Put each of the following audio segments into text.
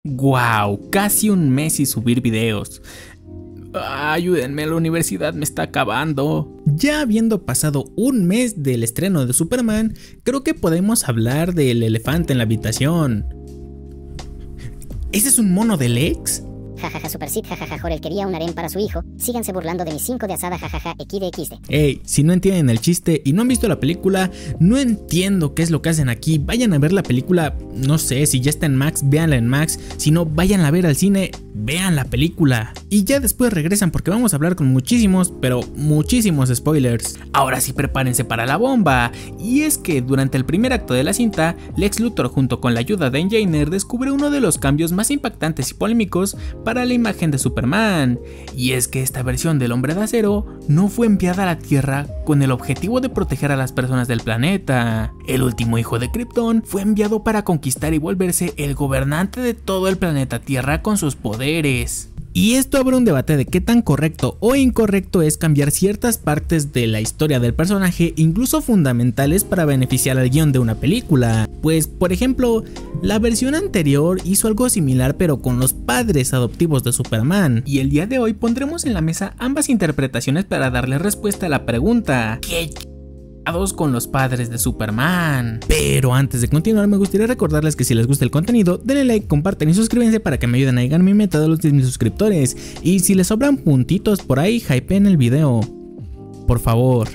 Wow, casi un mes sin subir videos. Ayúdenme, la universidad me está acabando. Ya habiendo pasado un mes del estreno de Superman, creo que podemos hablar del elefante en la habitación. ¿Ese es un mono de Lex? Jajaja Super Sid, jajaja Jorel quería un harén para su hijo. Síganse burlando de mis 5 de asada, jajaja XD. Ey, si no entienden el chiste y no han visto la película, no entiendo qué es lo que hacen aquí. Vayan a ver la película, no sé, si ya está en Max, véanla en Max. Si no, vayan a ver al cine, vean la película. Y ya después regresan porque vamos a hablar con muchísimos, pero muchísimos spoilers. Ahora sí, prepárense para la bomba. Y es que durante el primer acto de la cinta, Lex Luthor junto con la ayuda de Engineer descubre uno de los cambios más impactantes y polémicos para la imagen de Superman, y es que esta versión del Hombre de Acero no fue enviada a la Tierra con el objetivo de proteger a las personas del planeta. El último hijo de Krypton fue enviado para conquistar y volverse el gobernante de todo el planeta Tierra con sus poderes. Y esto abre un debate de qué tan correcto o incorrecto es cambiar ciertas partes de la historia del personaje, incluso fundamentales para beneficiar al guión de una película. Pues, por ejemplo, la versión anterior hizo algo similar pero con los padres adoptivos de Superman. Y el día de hoy pondremos en la mesa ambas interpretaciones para darle respuesta a la pregunta: ¿qué con los padres de Superman? Pero antes de continuar, me gustaría recordarles que si les gusta el contenido, denle like, compartan y suscríbanse para que me ayuden a llegar a mi meta de los 10,000 suscriptores. Y si les sobran puntitos por ahí, hypeen el video. Por favor.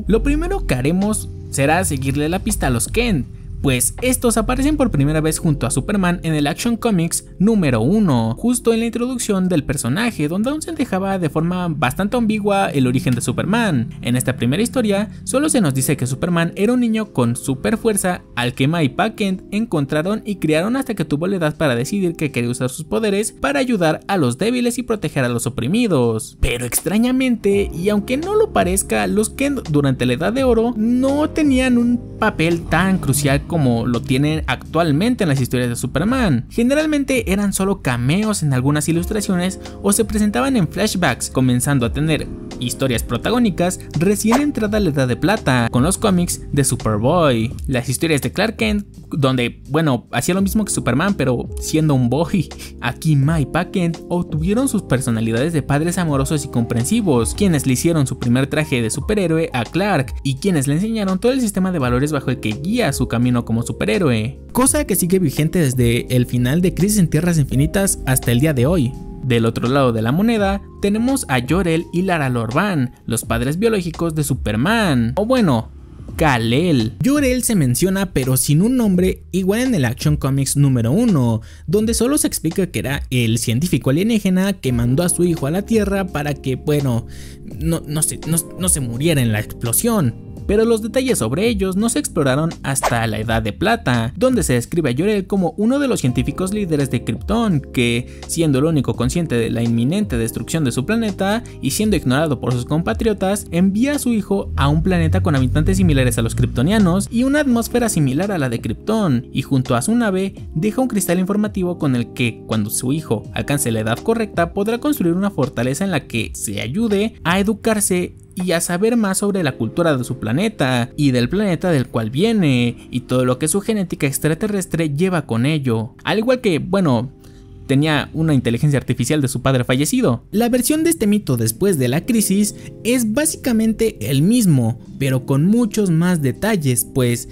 Lo primero que haremos será seguirle la pista a los Kent, pues estos aparecen por primera vez junto a Superman en el Action Comics número 1, justo en la introducción del personaje, donde aún se dejaba de forma bastante ambigua el origen de Superman. En esta primera historia, solo se nos dice que Superman era un niño con super fuerza al que Ma y Pa Kent encontraron y criaron hasta que tuvo la edad para decidir que quería usar sus poderes para ayudar a los débiles y proteger a los oprimidos. Pero extrañamente, y aunque no lo parezca, los Kent durante la Edad de Oro no tenían un papel tan crucial como lo tienen actualmente en las historias de Superman. Generalmente eran solo cameos en algunas ilustraciones o se presentaban en flashbacks, comenzando a tener historias protagónicas recién entrada la Edad de Plata, con los cómics de Superboy, las historias de Clark Kent, donde, bueno, hacía lo mismo que Superman pero siendo un boy. Aquí Ma y Pa Kent obtuvieron sus personalidades de padres amorosos y comprensivos, quienes le hicieron su primer traje de superhéroe a Clark y quienes le enseñaron todo el sistema de valores bajo el que guía su camino como superhéroe, cosa que sigue vigente desde el final de Crisis en Tierras Infinitas hasta el día de hoy. Del otro lado de la moneda tenemos a Jor-El y Lara Lor-Van, los padres biológicos de Superman, o bueno, Kal-El. Jor-El se menciona pero sin un nombre, igual en el Action Comics número 1, donde solo se explica que era el científico alienígena que mandó a su hijo a la Tierra para que, bueno, no se muriera en la explosión. Pero los detalles sobre ellos no se exploraron hasta la Edad de Plata, donde se describe a Jor-El como uno de los científicos líderes de Krypton, que, siendo el único consciente de la inminente destrucción de su planeta y siendo ignorado por sus compatriotas, envía a su hijo a un planeta con habitantes similares a los kryptonianos y una atmósfera similar a la de Krypton, y junto a su nave deja un cristal informativo con el que, cuando su hijo alcance la edad correcta, podrá construir una fortaleza en la que se ayude a educarse y a saber más sobre la cultura de su planeta y del planeta del cual viene y todo lo que su genética extraterrestre lleva con ello. Al igual que, bueno, tenía una inteligencia artificial de su padre fallecido. La versión de este mito después de la crisis es básicamente el mismo, pero con muchos más detalles, pues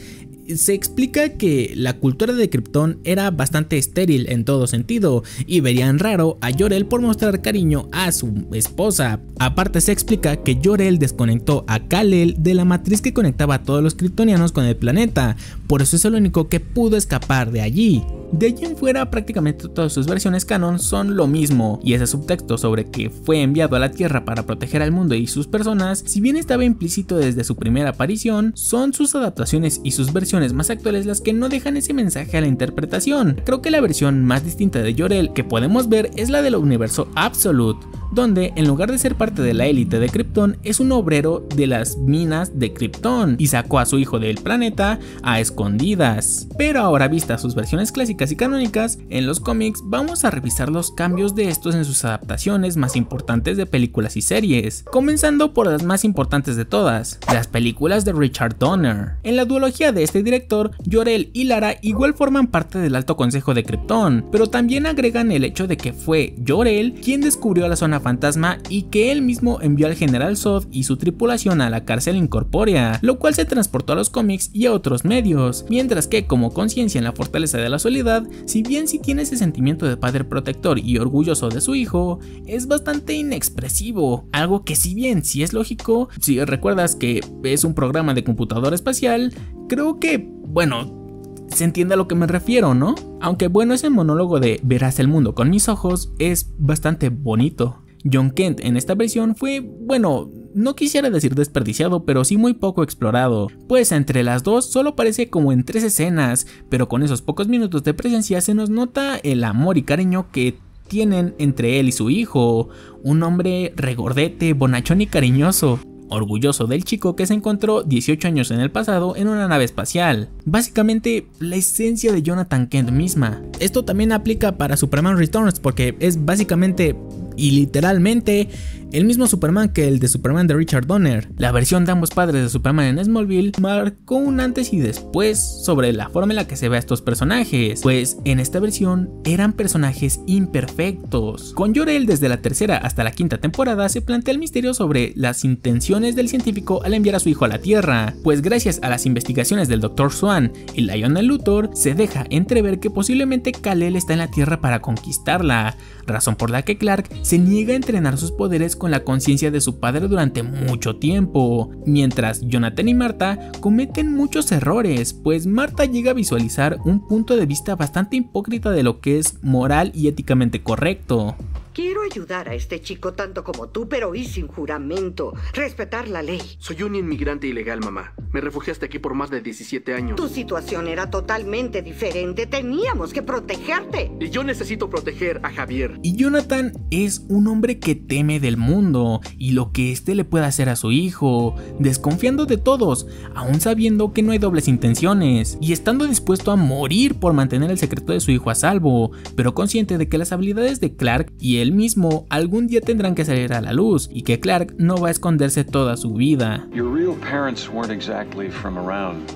se explica que la cultura de Krypton era bastante estéril en todo sentido y verían raro a Jor-El por mostrar cariño a su esposa. Aparte se explica que Jor-El desconectó a Kal-El de la matriz que conectaba a todos los kryptonianos con el planeta, por eso es el único que pudo escapar de allí. De allí en fuera prácticamente todas sus versiones canon son lo mismo, y ese subtexto sobre que fue enviado a la Tierra para proteger al mundo y sus personas, si bien estaba implícito desde su primera aparición, son sus adaptaciones y sus versiones más actuales las que no dejan ese mensaje a la interpretación. Creo que la versión más distinta de Jor-El que podemos ver es la del universo Absolute, donde en lugar de ser parte de la élite de Krypton es un obrero de las minas de Krypton y sacó a su hijo del planeta a escondidas. Pero ahora, vistas sus versiones clásicas y canónicas, en los cómics vamos a revisar los cambios de estos en sus adaptaciones más importantes de películas y series, comenzando por las más importantes de todas, las películas de Richard Donner. En la duología de este director, Jor-El y Lara igual forman parte del Alto Consejo de Krypton, pero también agregan el hecho de que fue Jor-El quien descubrió la zona fantasma y que él mismo envió al General Zod y su tripulación a la cárcel incorpórea, lo cual se transportó a los cómics y a otros medios, mientras que como Conciencia en la Fortaleza de la Soledad, si bien sí tiene ese sentimiento de padre protector y orgulloso de su hijo, es bastante inexpresivo, algo que si bien sí es lógico, si recuerdas que es un programa de computadora espacial, creo que, bueno, se entiende a lo que me refiero, ¿no? Aunque bueno, ese monólogo de verás el mundo con mis ojos es bastante bonito. John Kent en esta versión fue, bueno, no quisiera decir desperdiciado, pero sí muy poco explorado, pues entre las dos solo aparece como en 3 escenas, pero con esos pocos minutos de presencia se nos nota el amor y cariño que tienen entre él y su hijo, un hombre regordete, bonachón y cariñoso, orgulloso del chico que se encontró 18 años en el pasado en una nave espacial. Básicamente la esencia de Jonathan Kent misma. Esto también aplica para Superman Returns porque es básicamente y literalmente el mismo Superman que el de Superman de Richard Donner. La versión de ambos padres de Superman en Smallville marcó un antes y después sobre la forma en la que se ve a estos personajes, pues en esta versión eran personajes imperfectos. Con Jor-El desde la tercera hasta la quinta temporada se plantea el misterio sobre las intenciones del científico al enviar a su hijo a la Tierra, pues gracias a las investigaciones del Dr. Swan y Lionel Luthor se deja entrever que posiblemente Kal-El está en la Tierra para conquistarla, razón por la que Clark se niega a entrenar sus poderes con la conciencia de su padre durante mucho tiempo, mientras Jonathan y Martha cometen muchos errores, pues Martha llega a visualizar un punto de vista bastante hipócrita de lo que es moral y éticamente correcto. Quiero ayudar a este chico tanto como tú, pero y sin juramento. Respetar la ley. Soy un inmigrante ilegal, mamá. Me refugiaste aquí por más de 17 años. Tu situación era totalmente diferente. Teníamos que protegerte. Y yo necesito proteger a Javier. Y Jonathan es un hombre que teme del mundo y lo que éste le puede hacer a su hijo, desconfiando de todos, aún sabiendo que no hay dobles intenciones, y estando dispuesto a morir por mantener el secreto de su hijo a salvo, pero consciente de que las habilidades de Clark y él mismo algún día tendrán que salir a la luz y que Clark no va a esconderse toda su vida. Your real parents weren't exactly from around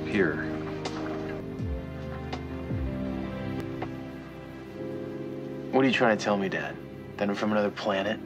here. What are you trying to tell me, Dad? That I'm from another planet?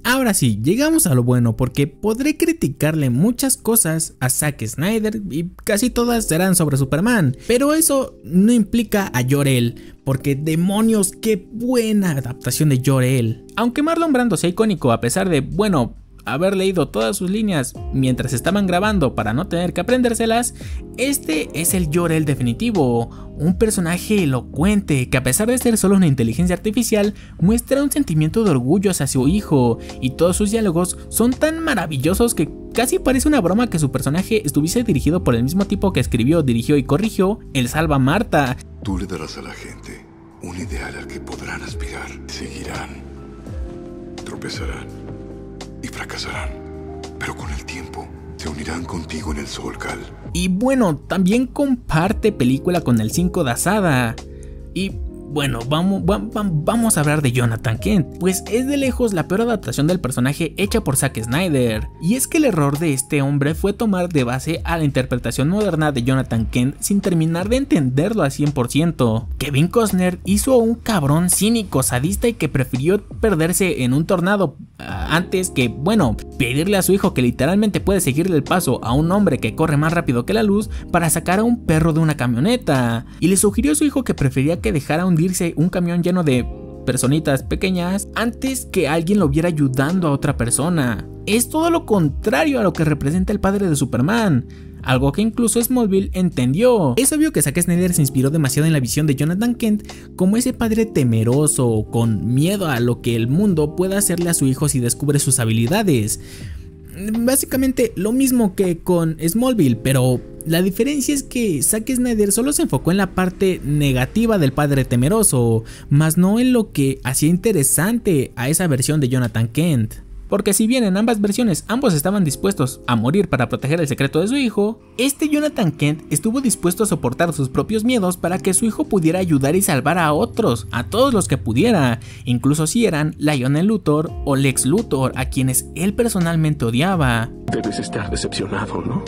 Ahora sí, llegamos a lo bueno porque podré criticarle muchas cosas a Zack Snyder y casi todas serán sobre Superman, pero eso no implica a Jor-El, porque demonios, qué buena adaptación de Jor-El. Aunque Marlon Brando sea icónico a pesar de, bueno, haber leído todas sus líneas mientras estaban grabando para no tener que aprendérselas, este es el Jor-El definitivo, un personaje elocuente que a pesar de ser solo una inteligencia artificial muestra un sentimiento de orgullo hacia su hijo, y todos sus diálogos son tan maravillosos que casi parece una broma que su personaje estuviese dirigido por el mismo tipo que escribió, dirigió y corrigió El Salva Marta. Tú le darás a la gente un ideal al que podrán aspirar, seguirán, tropezarán y fracasarán, pero con el tiempo se unirán contigo en el Solcal. Y bueno, también comparte película con el 5 de Asada. Y bueno, vamos a hablar de Jonathan Kent, pues es de lejos la peor adaptación del personaje hecha por Zack Snyder. Y es que el error de este hombre fue tomar de base a la interpretación moderna de Jonathan Kent sin terminar de entenderlo al 100%. Kevin Costner hizo a un cabrón cínico, sadista y que prefirió perderse en un tornado antes que, bueno, pedirle a su hijo que literalmente puede seguirle el paso a un hombre que corre más rápido que la luz para sacar a un perro de una camioneta. Y le sugirió a su hijo que prefería que dejara hundirse un camión lleno de personitas pequeñas antes que alguien lo viera ayudando a otra persona. Es todo lo contrario a lo que representa el padre de Superman, algo que incluso Smallville entendió. Es obvio que Zack Snyder se inspiró demasiado en la visión de Jonathan Kent como ese padre temeroso, con miedo a lo que el mundo pueda hacerle a su hijo si descubre sus habilidades. básicamente lo mismo que con Smallville, pero la diferencia es que Zack Snyder solo se enfocó en la parte negativa del padre temeroso, más no en lo que hacía interesante a esa versión de Jonathan Kent. Porque si bien en ambas versiones ambos estaban dispuestos a morir para proteger el secreto de su hijo, este Jonathan Kent estuvo dispuesto a soportar sus propios miedos para que su hijo pudiera ayudar y salvar a otros, a todos los que pudiera, incluso si eran Lionel Luthor o Lex Luthor, a quienes él personalmente odiaba. Debes estar decepcionado, ¿no?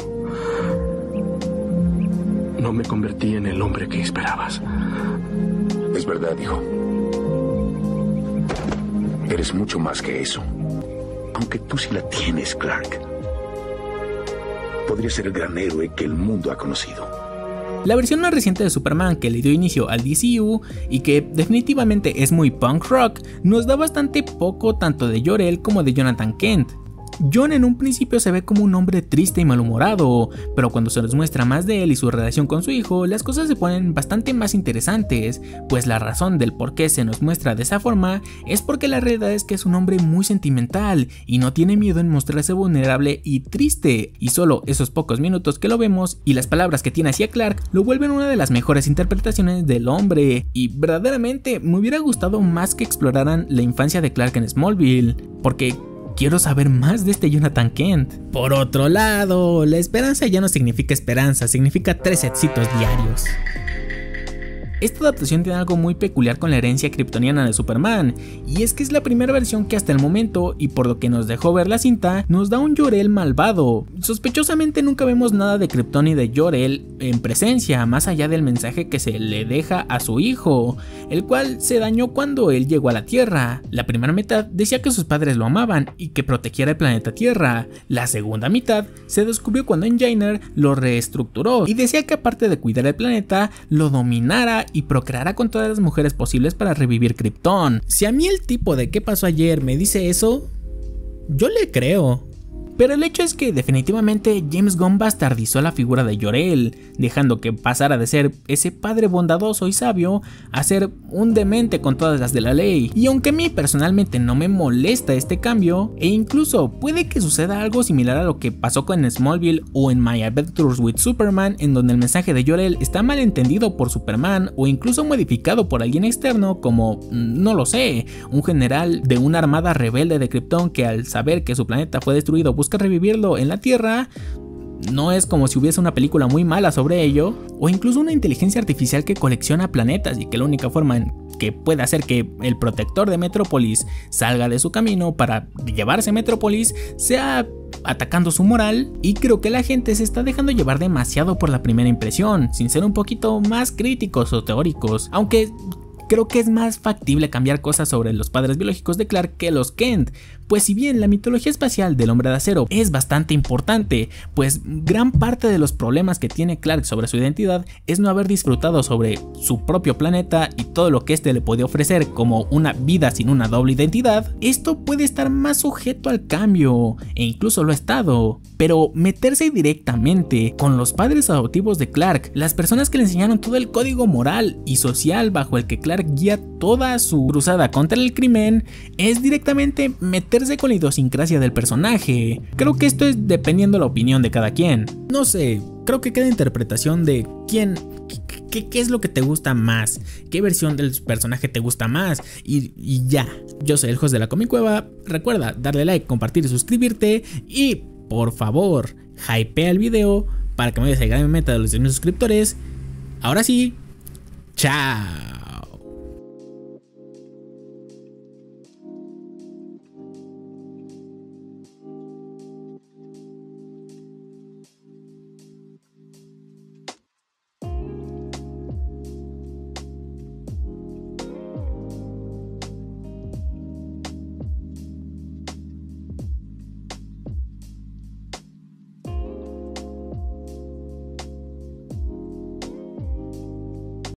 No me convertí en el hombre que esperabas. Es verdad, hijo. Eres mucho más que eso. Aunque tú sí la tienes, Clark. Podría ser el gran héroe que el mundo ha conocido. La versión más reciente de Superman que le dio inicio al DCU y que definitivamente es muy punk rock, nos da bastante poco tanto de Jor-El como de Jonathan Kent. Jon en un principio se ve como un hombre triste y malhumorado, pero cuando se nos muestra más de él y su relación con su hijo, las cosas se ponen bastante más interesantes, pues la razón del por qué se nos muestra de esa forma es porque la realidad es que es un hombre muy sentimental y no tiene miedo en mostrarse vulnerable y triste, y solo esos pocos minutos que lo vemos y las palabras que tiene hacia Clark lo vuelven una de las mejores interpretaciones del hombre, y verdaderamente me hubiera gustado más que exploraran la infancia de Clark en Smallville, porque quiero saber más de este Jonathan Kent. Por otro lado, la esperanza ya no significa esperanza, significa 3 setcitos diarios. Esta adaptación tiene algo muy peculiar con la herencia kryptoniana de Superman, y es que es la primera versión que hasta el momento, y por lo que nos dejó ver la cinta, nos da un Jor-El malvado. Sospechosamente nunca vemos nada de Krypton ni de Jor-El en presencia, más allá del mensaje que se le deja a su hijo, el cual se dañó cuando él llegó a la Tierra. La primera mitad decía que sus padres lo amaban y que protegiera el planeta Tierra. La segunda mitad se descubrió cuando Engineer lo reestructuró y decía que aparte de cuidar el planeta, lo dominara y procreará con todas las mujeres posibles para revivir Krypton. Si a mí el tipo de ¿qué pasó ayer? Me dice eso, yo le creo. Pero el hecho es que definitivamente James Gunn bastardizó la figura de Jor-El, dejando que pasara de ser ese padre bondadoso y sabio a ser un demente con todas las de la ley. Y aunque a mí personalmente no me molesta este cambio, e incluso puede que suceda algo similar a lo que pasó con Smallville o en My Adventures with Superman, en donde el mensaje de Jor-El está mal entendido por Superman o incluso modificado por alguien externo como, no lo sé, un general de una armada rebelde de Krypton que al saber que su planeta fue destruido busca revivirlo en la Tierra. No es como si hubiese una película muy mala sobre ello, o incluso una inteligencia artificial que colecciona planetas y que la única forma en que puede hacer que el protector de Metrópolis salga de su camino para llevarse a Metrópolis sea atacando su moral. Y creo que la gente se está dejando llevar demasiado por la primera impresión, sin ser un poquito más críticos o teóricos, aunque creo que es más factible cambiar cosas sobre los padres biológicos de Clark que los Kent, pues si bien la mitología espacial del Hombre de Acero es bastante importante, pues gran parte de los problemas que tiene Clark sobre su identidad es no haber disfrutado sobre su propio planeta y todo lo que este le puede ofrecer como una vida sin una doble identidad. Esto puede estar más sujeto al cambio, e incluso lo ha estado, pero meterse directamente con los padres adoptivos de Clark, las personas que le enseñaron todo el código moral y social bajo el que Clark guía toda su cruzada contra el crimen, es directamente meterse con la idiosincrasia del personaje. Creo que esto es dependiendo de la opinión de cada quien. No sé, creo que queda interpretación de quién, qué es lo que te gusta más, qué versión del personaje te gusta más, y ya. Yo soy el host de la Comic Cueva. Recuerda darle like, compartir y suscribirte, y por favor, hypea el video para que me vayas a llegar a mi meta de los 10,000 suscriptores. Ahora sí, chao.